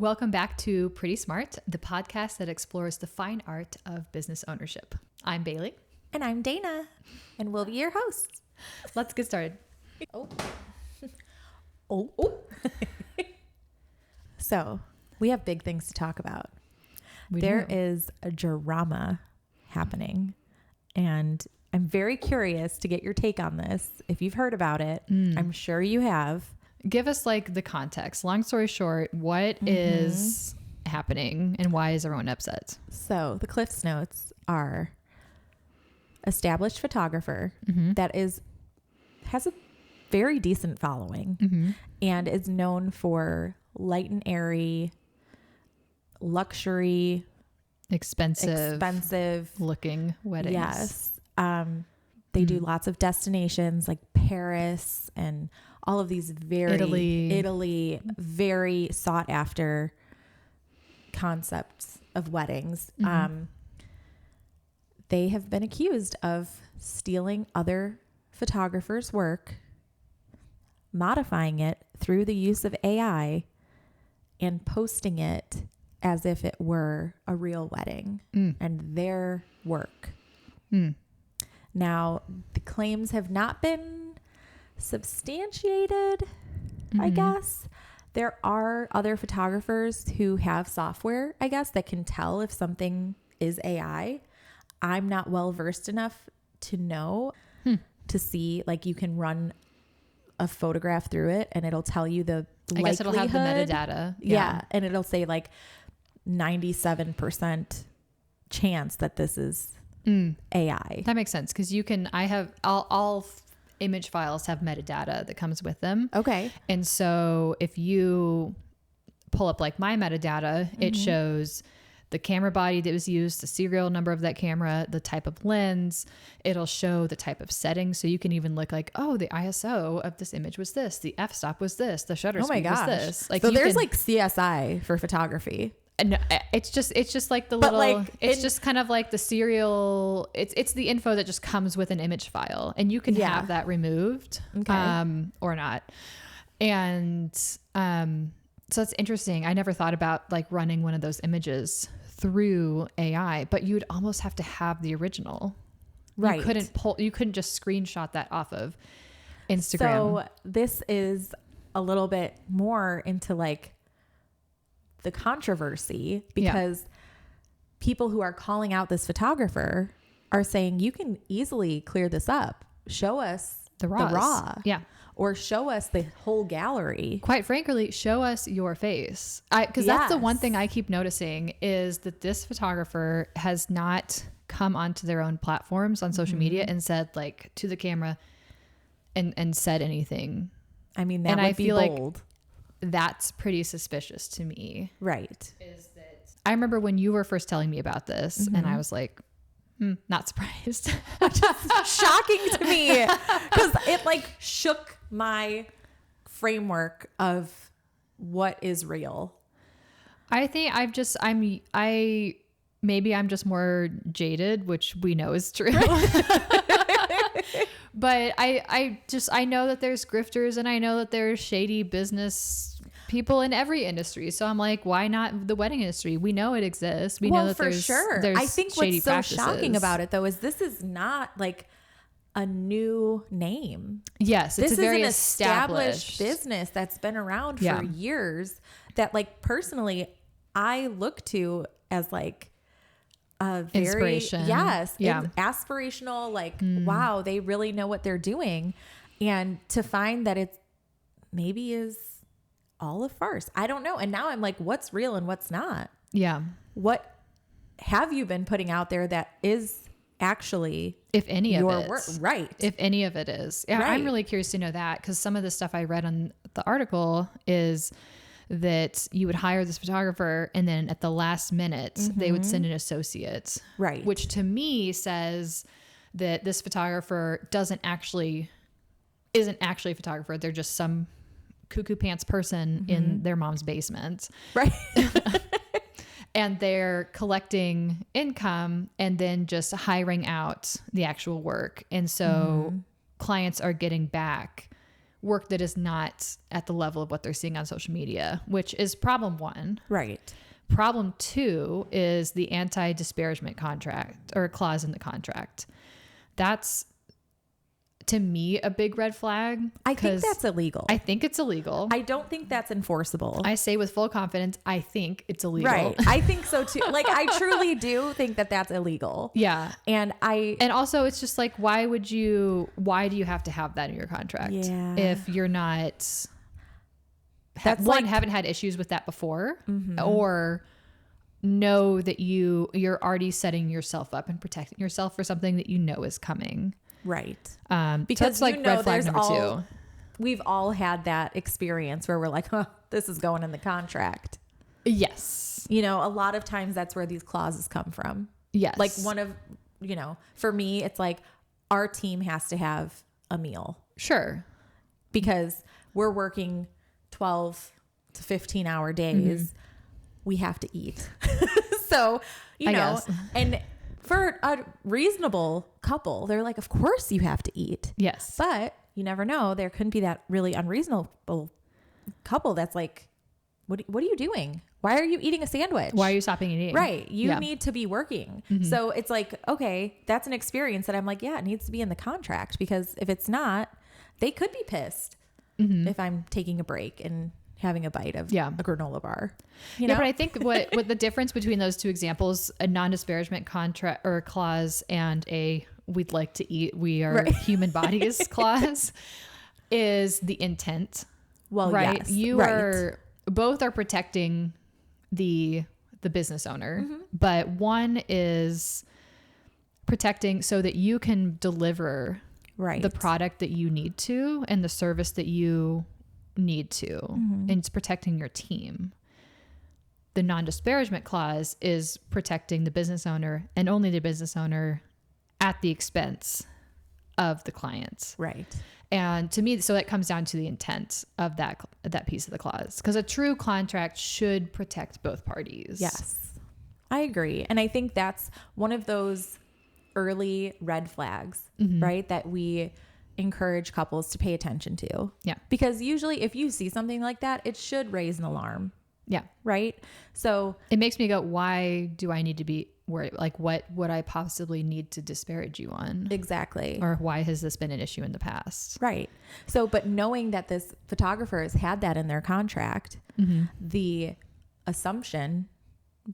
Welcome back to Pretty Smart, the podcast that explores the fine art of business ownership. I'm Bailey. And I'm Dana, and we'll be your hosts. Let's get started. Oh. So, we have big things to talk about. There is a drama happening, and I'm very curious to get your take on this. If you've heard about it, I'm sure you have. Give us like the context. Long story short, what is happening and why is everyone upset? So, the Cliff's Notes are established photographer that has a very decent following and is known for light and airy, luxury, expensive looking weddings. Yes. They do lots of destinations like Paris and all of these Italy, very sought after concepts of weddings. They have been accused of stealing other photographers' work, modifying it through the use of AI, and posting it as if it were a real wedding and their work. Now, the claims have not been substantiated, I guess. There are other photographers who have software, I guess, that can tell if something is AI. I'm not well versed enough to know, to see, like, you can run a photograph through it and it'll tell you the likelihood. I guess it'll have the metadata. Yeah. And it'll say like 97% chance that this is AI. That makes sense. Cause all image files have metadata that comes with them. Okay. And so if you pull up like my metadata, it shows the camera body that was used, the serial number of that camera, the type of lens. It'll show the type of setting. So you can even look like, oh, the ISO of this image was this, the f-stop was this, the shutter speed was this. Like, so there's like CSI for photography. No, it's just like the but little, like, it's just kind of like the serial. It's the info that just comes with an image file, and you can have that removed, or not. And, so it's interesting. I never thought about like running one of those images through AI, but you would almost have to have the original. Right. You couldn't just screenshot that off of Instagram. So this is a little bit more into like the controversy, because people who are calling out this photographer are saying, you can easily clear this up. Show us the raw. Yeah. Or show us the whole gallery. Quite frankly, show us your face. Because that's the one thing I keep noticing is that this photographer has not come onto their own platforms on social media and said like to the camera and said anything. I mean, that would be bold. Like that's pretty suspicious to me. Right. I remember when you were first telling me about this and I was like, not surprised. Just shocking to me, because it like shook my framework of what is real. I think maybe I'm just more jaded, which we know is true. But I know that there's grifters and I know that there's shady business people in every industry. So I'm like, why not the wedding industry? We know it exists. We know that there's I think shady what's so practices. shocking about it though is this is not like a new name. Yes, it's this a very is an established business that's been around for years that like personally I look to as like a very inspiration. Aspirational, like wow, they really know what they're doing. And to find that it's maybe is all a farce. I don't know. And now I'm like, what's real and what's not? Yeah. What have you been putting out there that is actually, if any of it, work? Right. If any of it is. Yeah. Right. I'm really curious to know that, because some of the stuff I read on the article is that you would hire this photographer and then at the last minute they would send an associate. Right. Which to me says that this photographer isn't actually a photographer. They're just some cuckoo pants person in their mom's basement. Right. And they're collecting income and then just hiring out the actual work. And so clients are getting back work that is not at the level of what they're seeing on social media, which is problem one. Right. Problem two is the anti-disparagement contract or clause in the contract. That's, to me, a big red flag. I think that's illegal. I think it's illegal. I don't think that's enforceable. I say with full confidence, I think it's illegal. Right. I think so too. Like, I truly do think that that's illegal. Yeah. And also it's just like, why do you have to have that in your contract? Yeah. If you're not, that's haven't had issues with that before, or know that you're already setting yourself up and protecting yourself for something that you know is coming. Right. Because so like red flag number two. We've all had that experience where we're like, oh, this is going in the contract. Yes. A lot of times that's where these clauses come from. Yes. Like for me, it's like our team has to have a meal. Sure. Because we're working 12 to 15 hour days. We have to eat. So, and for a reasonable couple, they're like, of course you have to eat. Yes. But you never know. There couldn't be that really unreasonable couple that's like, what are you doing? Why are you eating a sandwich? Why are you stopping eating? Right. You need to be working. So it's like, okay, that's an experience that I'm like, yeah, it needs to be in the contract, because if it's not, they could be pissed if I'm taking a break and having a bite of a granola bar. But I think what the difference between those two examples, a non-disparagement contract or clause and a we'd like to eat, we are human bodies clause, is the intent. Well, right. Yes, you are both are protecting the business owner, but one is protecting so that you can deliver the product that you need to and the service that you need to, and it's protecting your team. The non-disparagement clause is protecting the business owner and only the business owner at the expense of the client. Right. And to me, so that comes down to the intent of that piece of the clause, because a true contract should protect both parties. Yes, I agree. And I think that's one of those early red flags, right? That we encourage couples to pay attention to. Yeah. Because usually if you see something like that, it should raise an alarm. Yeah. Right. So it makes me go, why do I need to be worried? Like, what would I possibly need to disparage you on? Exactly. Or why has this been an issue in the past? Right. So, but knowing that this photographer has had that in their contract, the assumption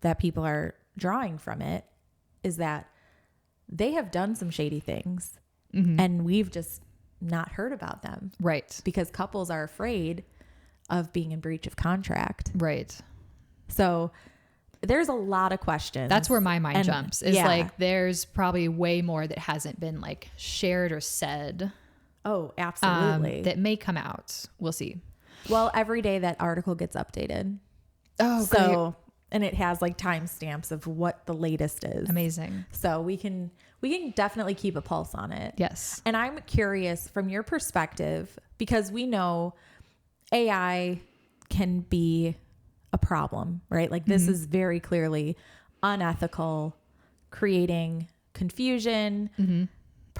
that people are drawing from it is that they have done some shady things and we've just not heard about them. Right. Because couples are afraid of being in breach of contract. Right. So there's a lot of questions. That's where my mind jumps. Is like, there's probably way more that hasn't been like shared or said. Oh, absolutely. That may come out. We'll see. Well, every day that article gets updated. Oh, so great. And it has like timestamps of what the latest is. Amazing. So we can definitely keep a pulse on it. Yes. And I'm curious from your perspective, because we know AI can be a problem, right? Like this is very clearly unethical, creating confusion.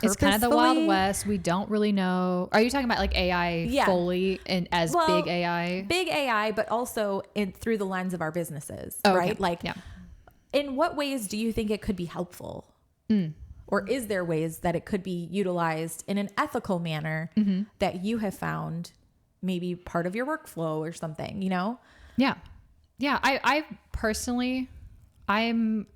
It's kind of the Wild West. We don't really know. Are you talking about like AI fully and as big AI? Big AI, but also through the lens of our businesses, right? Okay. Like, in what ways do you think it could be helpful? Or is there ways that it could be utilized in an ethical manner that you have found maybe part of your workflow or something, you know? Yeah. Yeah. I personally, I'm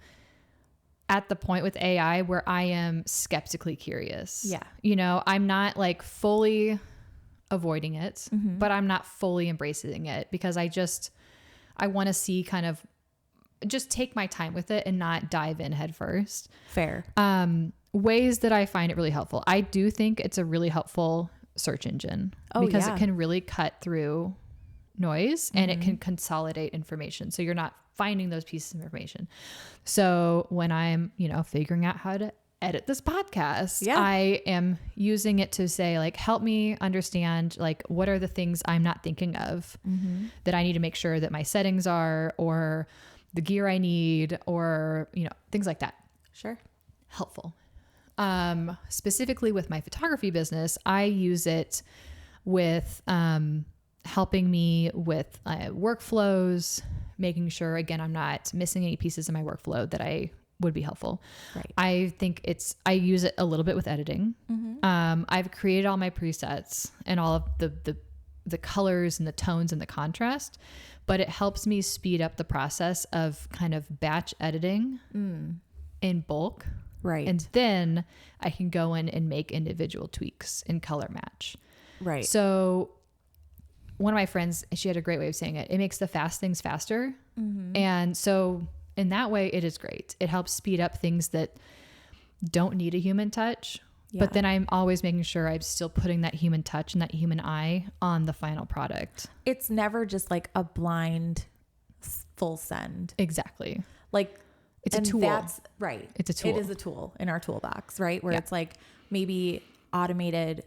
at the point with AI where I am skeptically curious. Yeah. You know, I'm not like fully avoiding it, but I'm not fully embracing it because I want to see kind of just take my time with it and not dive in head first. Fair. Ways that I find it really helpful. I do think it's a really helpful search engine because it can really cut through noise and it can consolidate information. So you're not finding those pieces of information. So when I'm, figuring out how to edit this podcast, I am using it to say like, help me understand like, what are the things I'm not thinking of that I need to make sure that my settings are, or the gear I need, or, things like that. Sure. Helpful. Specifically with my photography business, I use it with helping me with workflows, making sure, again, I'm not missing any pieces in my workflow that I would be helpful. Right. I think I use it a little bit with editing. I've created all my presets and all of the colors and the tones and the contrast, but it helps me speed up the process of kind of batch editing in bulk. Right. And then I can go in and make individual tweaks and color match. Right. So one of my friends, she had a great way of saying it. It makes the fast things faster. And so in that way, it is great. It helps speed up things that don't need a human touch. Yeah. But then I'm always making sure I'm still putting that human touch and that human eye on the final product. It's never just like a blind full send. Exactly. Like it's a tool. That's right. It's a tool. It is a tool in our toolbox, right? Where it's like maybe automated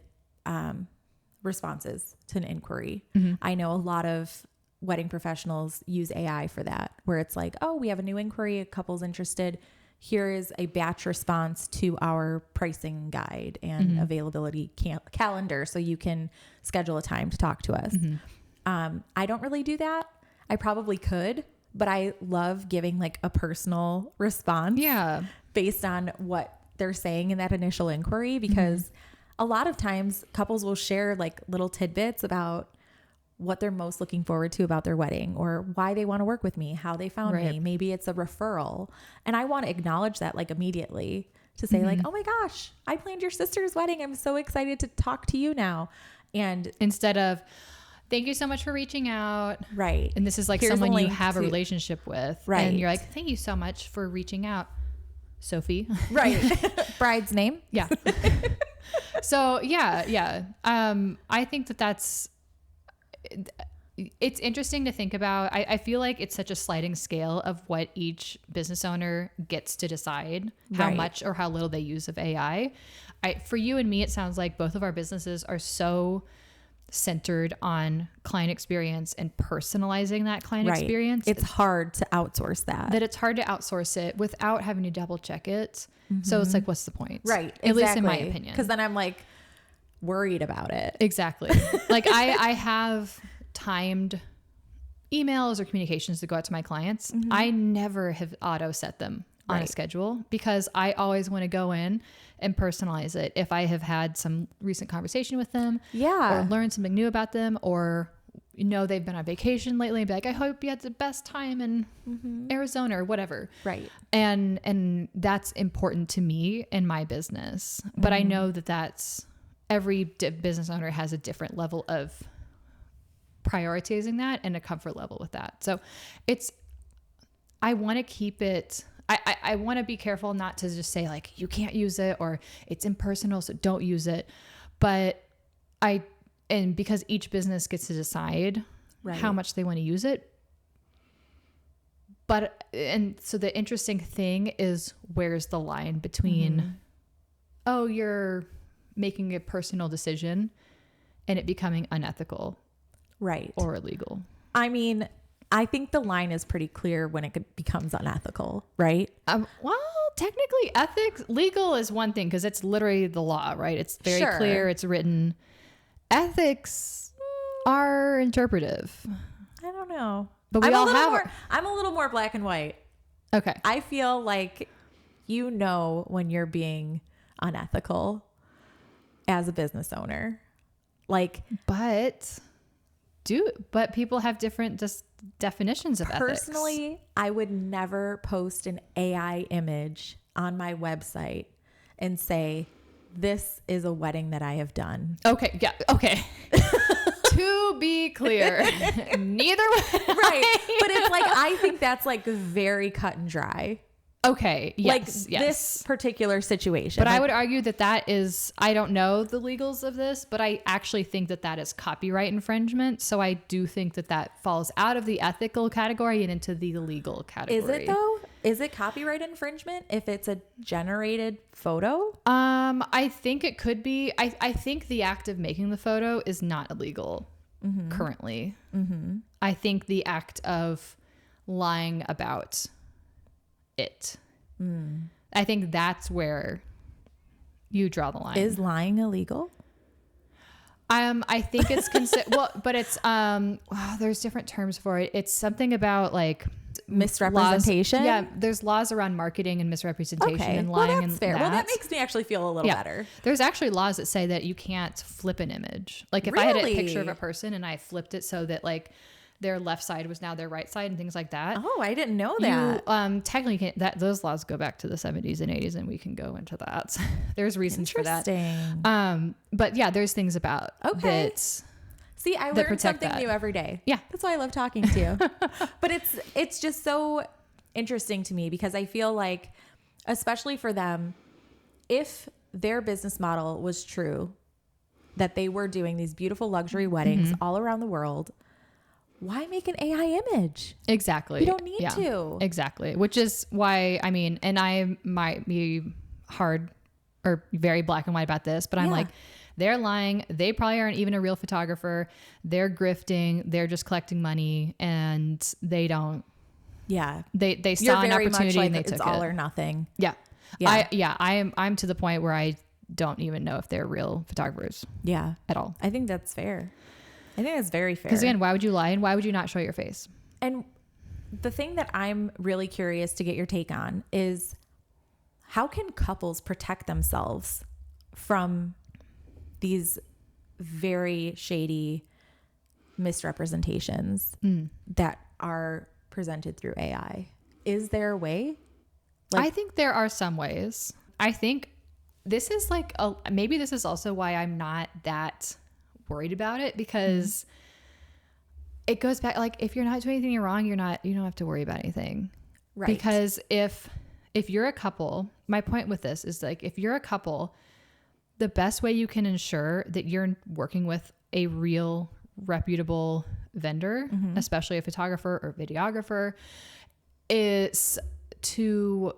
responses to an inquiry. I know a lot of wedding professionals use AI for that, where it's like, oh, we have a new inquiry, a couple's interested. Here is a batch response to our pricing guide and availability calendar, so you can schedule a time to talk to us. I don't really do that. I probably could, but I love giving like a personal response based on what they're saying in that initial inquiry, because a lot of times couples will share like little tidbits about what they're most looking forward to about their wedding, or why they want to work with me, how they found me. Maybe it's a referral. And I want to acknowledge that like immediately, to say like, oh my gosh, I planned your sister's wedding. I'm so excited to talk to you now. And instead of, thank you so much for reaching out. Right. And this is like someone you have a relationship with. Right. And you're like, thank you so much for reaching out, Sophie. Right. Bride's name. Yeah. So yeah. I think that's, it's interesting to think about. I feel like it's such a sliding scale of what each business owner gets to decide how much or how little they use of AI. For you and me, it sounds like both of our businesses are so centered on client experience and personalizing that client experience. It's hard to outsource that. It's hard to outsource it without having to double check it. So it's like, what's the point? Right. At least in my opinion. Because then I'm like worried about it. Exactly. Like I have timed emails or communications to go out to my clients. I never have auto set them on a schedule, because I always want to go in and personalize it. If I have had some recent conversation with them, or learned something new about them, or they've been on vacation lately, and be like, I hope you had the best time in Arizona or whatever. Right. And that's important to me in my business. But I know that's every business owner has a different level of prioritizing that and a comfort level with that. So I want to keep it, I want to be careful not to just say like, you can't use it, or it's impersonal, so don't use it. But because each business gets to decide how much they want to use it. And so the interesting thing is, where's the line between, you're making a personal decision and it becoming unethical, or illegal. I mean, I think the line is pretty clear when it becomes unethical, right? Well, technically legal is one thing, because it's literally the law, right? It's very clear. It's written. Ethics are interpretive. I don't know. But I'm a little more black and white. Okay. I feel like when you're being unethical as a business owner. But people have different definitions of ethics. Personally, I would never post an AI image on my website and say, this is a wedding that I have done. Okay. Yeah. Okay. To be clear, neither way. Right. But it's like, I think that's like very cut and dry. Okay. Yes. This particular situation. But I would argue that is, I don't know the legals of this, but I actually think that is copyright infringement. So I do think that falls out of the ethical category and into the legal category. Is it though? Is it copyright infringement if it's a generated photo? I think it could be. I think the act of making the photo is not illegal currently. I think the act of lying about it. I think that's where you draw the line. Is lying illegal? I think it's well, but it's there's different terms for it. It's something about like misrepresentation. Laws, there's laws around marketing and misrepresentation and lying. Well, that's and fair. that. Well, that makes me actually feel a little better. There's actually laws that say that you can't flip an image. Like if I had a picture of a person and I flipped it so that like their left side was now their right side and things like that. Oh, I didn't know that. You technically can't, those laws go back to the 70s and 80s, and we can go into that. There's reasons for that. But yeah, there's things about that. See, I learn something new every day. Yeah. That's why I love talking to you. But it's just so interesting to me because I feel like, especially for them, if their business model was true, that they were doing these beautiful luxury weddings all around the world, why make an AI image? Exactly. You don't need to. Exactly. Which is why, I mean, and I might be hard or very black and white about this, but I'm like, they're lying. They probably aren't even a real photographer. They're grifting. They're just collecting money, and they don't. Yeah. They saw an opportunity and they took it. It's all or nothing. Yeah. I'm to the point where I don't even know if they're real photographers. Yeah. At all. I think that's fair. I think that's very fair. Because again, why would you lie and why would you not show your face? And the thing that I'm really curious to get your take on is how can couples protect themselves from these very shady misrepresentations that are presented through AI? Is there a way? I think there are some ways. I think this is like maybe this is also why I'm not that worried about it, because it goes back, like, if you're not doing anything wrong, you don't have to worry about anything. Right. Because if you're a couple, my point with this is, like, if you're a couple, the best way you can ensure that you're working with a real reputable vendor, especially a photographer or videographer, is to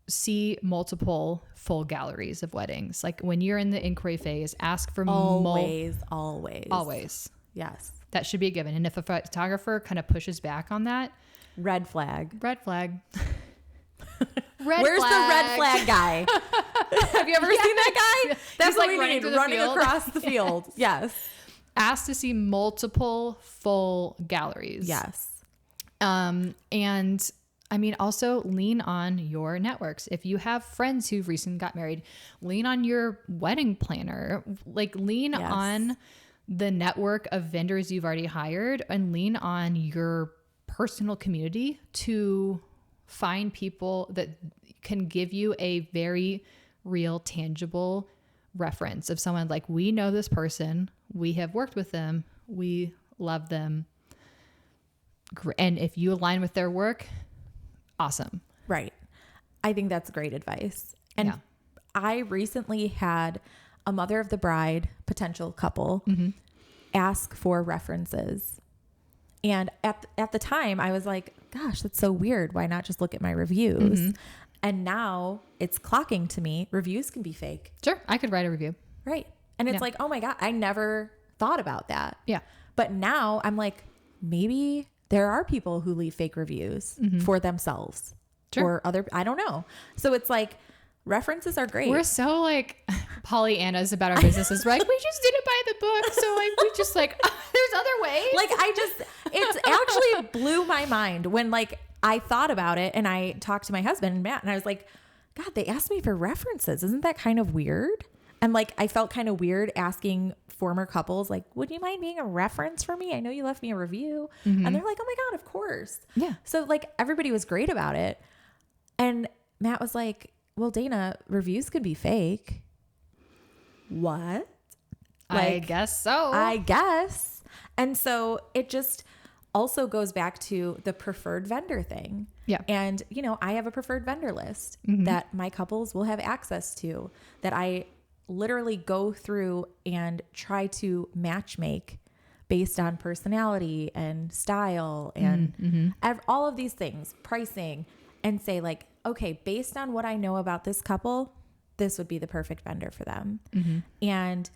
see multiple full galleries of weddings. Like when you're in the inquiry phase, ask for always. Yes. That should be a given. And if a photographer kind of pushes back on that, red flag. Where's the red flag guy? Have you ever seen that guy? That's what we need, running across the field. Yes. Ask to see multiple full galleries. Yes. And I mean, also lean on your networks. If you have friends who've recently got married, lean on your wedding planner, like lean on the network of vendors you've already hired, and lean on your personal community to find people that can give you a very real, tangible reference of someone like, we know this person, we have worked with them, we love them. And if you align with their work, awesome. Right. I think that's great advice. And I recently had a mother of the bride potential couple ask for references. And at the time I was like, gosh, that's so weird. Why not just look at my reviews? And now it's clocking to me. Reviews can be fake. Sure. I could write a review. Right. And it's like, oh my God, I never thought about that. Yeah. But now I'm like, maybe there are people who leave fake reviews for themselves or other, I don't know. So it's like, references are great. We're so like Pollyannas about our businesses. We're like, we just didn't buy the book. So like, we just like, there's other ways. Like it's actually blew my mind when like I thought about it and I talked to my husband, Matt, and I was like, God, they asked me for references. Isn't that kind of weird? And like, I felt kind of weird asking former couples, like, would you mind being a reference for me? I know you left me a review. And they're like, oh my God, of course. Yeah. So like everybody was great about it. And Matt was like, well, Dana, reviews could be fake. What? Like, I guess so. I guess. And so it just also goes back to the preferred vendor thing. Yeah. And, you know, I have a preferred vendor list that my couples will have access to, that I literally go through and try to match make based on personality and style and all of these things, pricing, and say like, okay, based on what I know about this couple, this would be the perfect vendor for them. And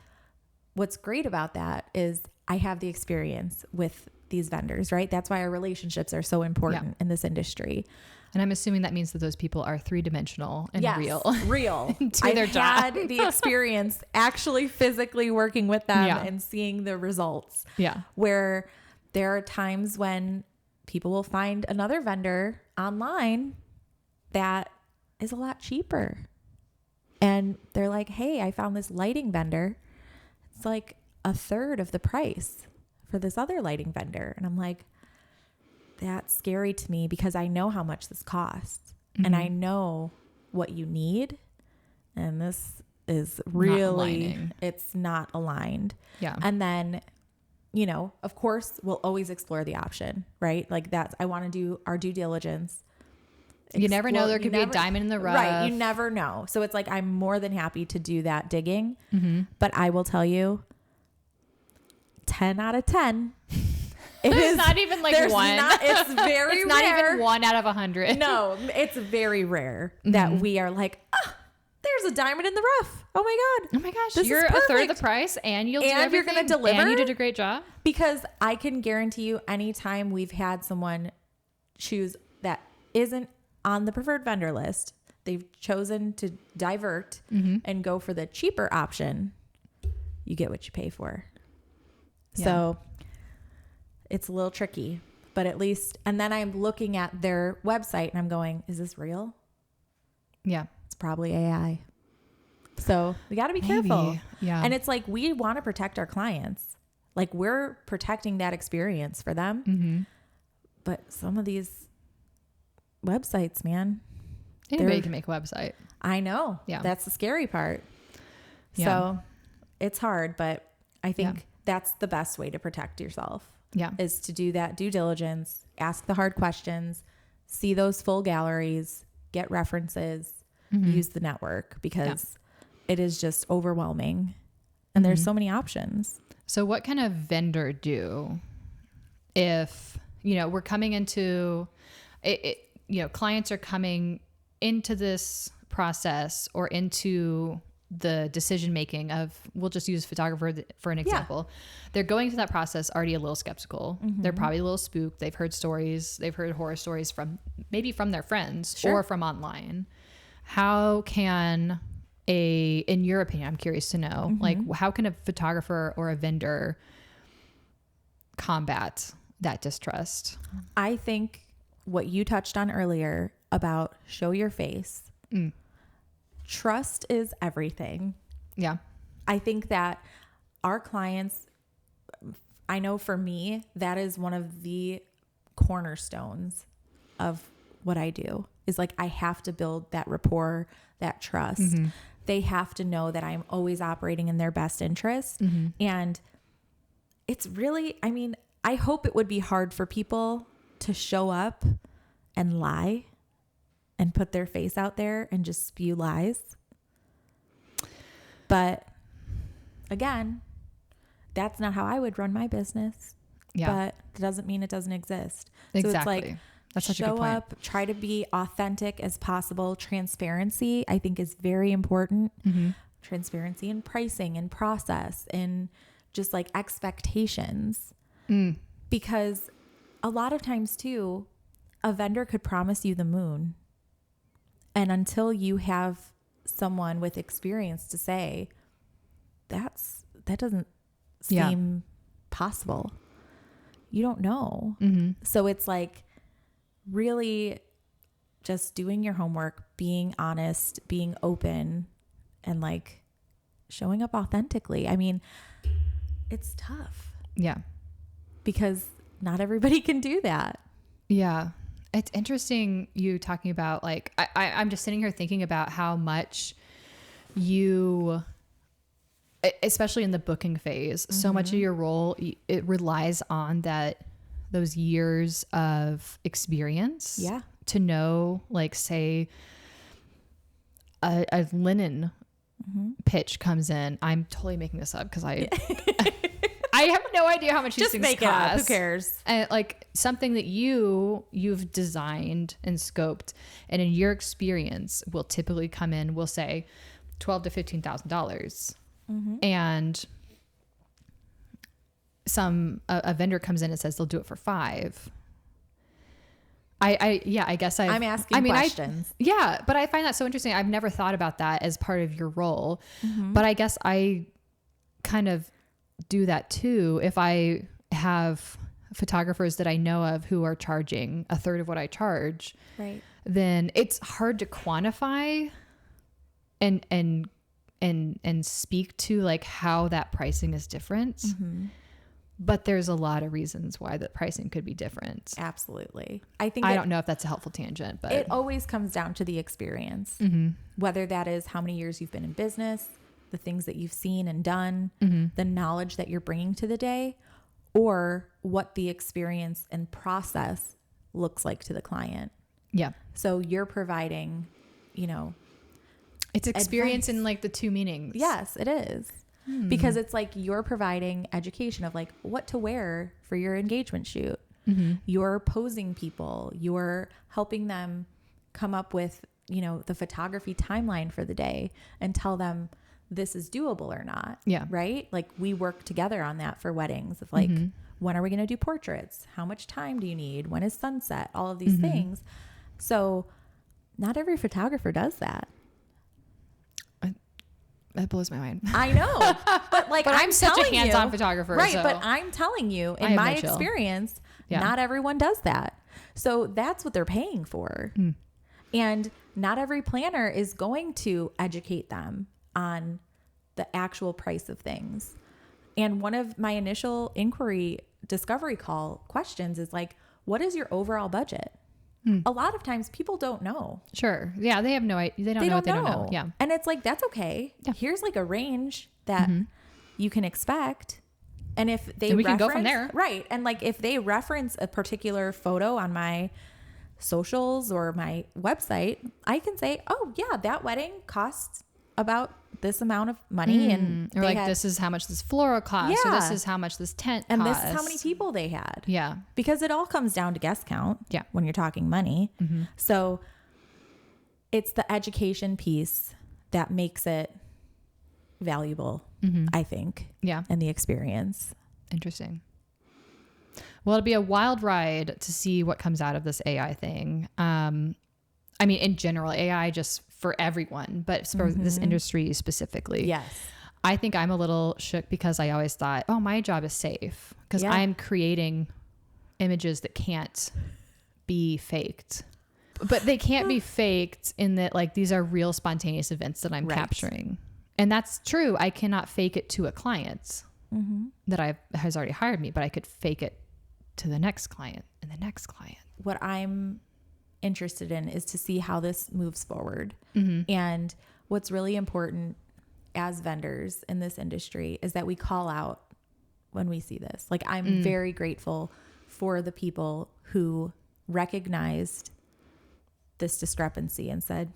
what's great about that is I have the experience with these vendors, right? That's why our relationships are so important in this industry. And I'm assuming that means that those people are 3-dimensional and real to their job. I've had the experience actually physically working with them and seeing the results. Yeah. Where there are times when people will find another vendor online that is a lot cheaper. And they're like, hey, I found this lighting vendor. It's like a third of the price for this other lighting vendor. And I'm like, that's scary to me because I know how much this costs and I know what you need. And this is really, it's not aligned. Yeah. And then, you know, of course we'll always explore the option, right? Like I want to do our due diligence. You never know. There could be a diamond in the rough. Right. You never know. So it's like, I'm more than happy to do that digging, but I will tell you 10 out of 10. It's not even like one. It's very it's rare. Not even 1 out of 100. No, it's very rare that we are like, there's a diamond in the rough. Oh my God. Oh my gosh. You're a third of the price and you're going to deliver. And you did a great job. Because I can guarantee you anytime we've had someone choose that isn't on the preferred vendor list, they've chosen to divert and go for the cheaper option, you get what you pay for. Yeah. So it's a little tricky, but at least, and then I'm looking at their website and I'm going, is this real? Yeah. It's probably AI. So we got to be careful. Yeah. And it's like, we want to protect our clients. Like we're protecting that experience for them. But some of these websites, man, anybody can make a website. I know. Yeah. That's the scary part. Yeah. So it's hard, but I think that's the best way to protect yourself. Yeah. Is to do that due diligence, ask the hard questions, see those full galleries, get references, use the network because it is just overwhelming and there's so many options. So what can a vendor do if, you know, we're coming into it, you know, clients are coming into this process or into the decision making of, we'll just use photographer for an example. They're going through that process already a little skeptical. They're probably a little spooked. They've heard stories. They've heard horror stories from their friends or from online. How can in your opinion, I'm curious to know, like, how can a photographer or a vendor combat that distrust? I think what you touched on earlier about show your face. Trust is everything. Yeah. I think that our clients, I know for me, that is one of the cornerstones of what I do is like, I have to build that rapport, that trust. They have to know that I'm always operating in their best interest. And it's really, I mean, I hope it would be hard for people to show up and lie and put their face out there and just spew lies. But again, that's not how I would run my business. Yeah. But it doesn't mean it doesn't exist. Exactly. So it's like, that's such a good show point. up, try to be authentic as possible. Transparency, I think, is very important. Transparency in pricing and process and just like expectations. Because a lot of times too, a vendor could promise you the moon. And until you have someone with experience to say, that doesn't seem possible, you don't know. So it's like really just doing your homework, being honest, being open, and like showing up authentically. I mean, it's tough. Yeah. Because not everybody can do that. Yeah. It's interesting you talking about like, I'm just sitting here thinking about how much you, especially in the booking phase, so much of your role, it relies on those years of experience. Yeah. To know, like, say a linen pitch comes in. I'm totally making this up because I have no idea how much these things cost. Just make it up. Who cares? And like something that you've designed and scoped, and in your experience will typically come in, we'll say $12,000 to $15,000. And a vendor comes in and says they'll do it for $5. I guess I'm asking questions. But I find that so interesting. I've never thought about that as part of your role, but I guess I kind of do that too. If I have photographers that I know of who are charging a third of what I charge, right, then it's hard to quantify and speak to like how that pricing is different. But there's a lot of reasons why the pricing could be different. Absolutely. I don't know if that's a helpful tangent, but it always comes down to the experience, whether that is how many years you've been in business, the things that you've seen and done, the knowledge that you're bringing to the day, or what the experience and process looks like to the client. Yeah. So you're providing, it's experience in like the two meanings. Yes, it is. Because it's like you're providing education of like what to wear for your engagement shoot. You're posing people, you're helping them come up with, the photography timeline for the day and tell them this is doable or not. Yeah. Right. Like we work together on that for weddings of like, when are we going to do portraits? How much time do you need? When is sunset? All of these things. So not every photographer does that. That blows my mind. I know. But like, but I'm such a hands-on photographer. Right. So but I'm telling you, in my experience, not everyone does that. So that's what they're paying for. And not every planner is going to educate them on the actual price of things. And one of my initial discovery call questions is like, what is your overall budget? A lot of times people don't know. Sure. Yeah. They have no idea. They don't know what they don't know. Yeah. And it's like, that's okay. Yeah. Here's like a range that you can expect. And if they we can go from there. Right. And like, if they reference a particular photo on my socials or my website, I can say, oh yeah, that wedding costs about this amount of money. And or like, this is how much this floral costs. Yeah. Or this is how much this tent and costs. This is how many people they had. Yeah. Because it all comes down to guest count. Yeah. When you're talking money. So it's the education piece that makes it valuable, I think. Yeah. And the experience. Interesting. Well, it'll be a wild ride to see what comes out of this AI thing. I mean, in general, AI just for everyone, but for this industry specifically. Yes. I think I'm a little shook because I always thought, oh, my job is safe because I'm creating images that can't be faked. But they can't be faked in that, like, these are real spontaneous events that I'm capturing. And that's true. I cannot fake it to a client that has already hired me, but I could fake it to the next client and the next client. What I'm interested in is to see how this moves forward. And what's really important as vendors in this industry is that we call out when we see this. Like, I'm very grateful for the people who recognized this discrepancy and said,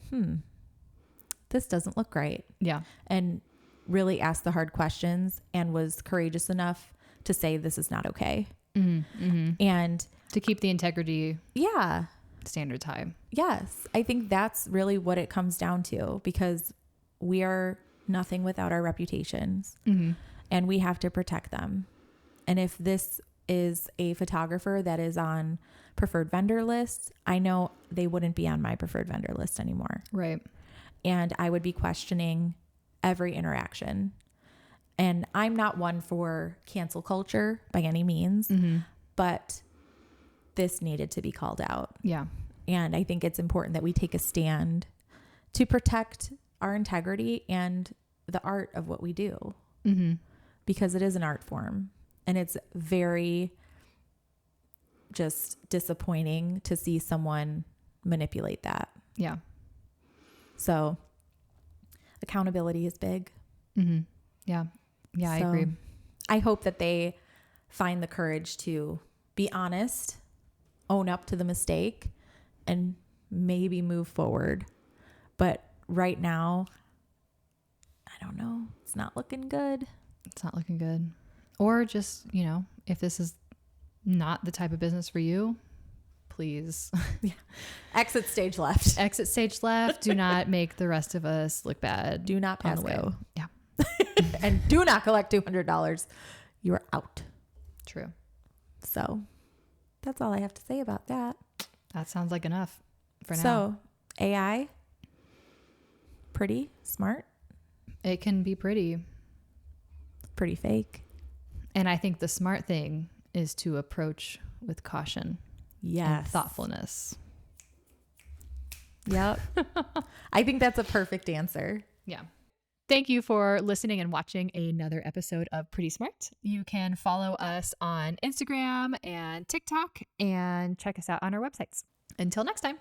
this doesn't look right. Yeah. And really asked the hard questions and was courageous enough to say, this is not okay. And to keep the integrity. Yeah. Standards high. Yes. I think that's really what it comes down to, because we are nothing without our reputations and we have to protect them. And if this is a photographer that is on preferred vendor lists, I know they wouldn't be on my preferred vendor list anymore. Right. And I would be questioning every interaction. And I'm not one for cancel culture by any means, but this needed to be called out. Yeah. And I think it's important that we take a stand to protect our integrity and the art of what we do, because it is an art form, and it's very just disappointing to see someone manipulate that. Yeah. So accountability is big. Yeah. Yeah, I agree. I hope that they find the courage to be honest, own up to the mistake, and maybe move forward. But right now, I don't know. It's not looking good. It's not looking good. Or just, if this is not the type of business for you, please. Exit stage left. Exit stage left. Do not make the rest of us look bad. Do not pass go. Yeah. And do not collect $200. You are out. True. So that's all I have to say about that. That sounds like enough for now. So AI, pretty smart. It can be pretty fake. And I think the smart thing is to approach with caution. Yes. And thoughtfulness. Yep. I think that's a perfect answer. Yeah. Thank you for listening and watching another episode of Pretty Smart. You can follow us on Instagram and TikTok and check us out on our websites. Until next time.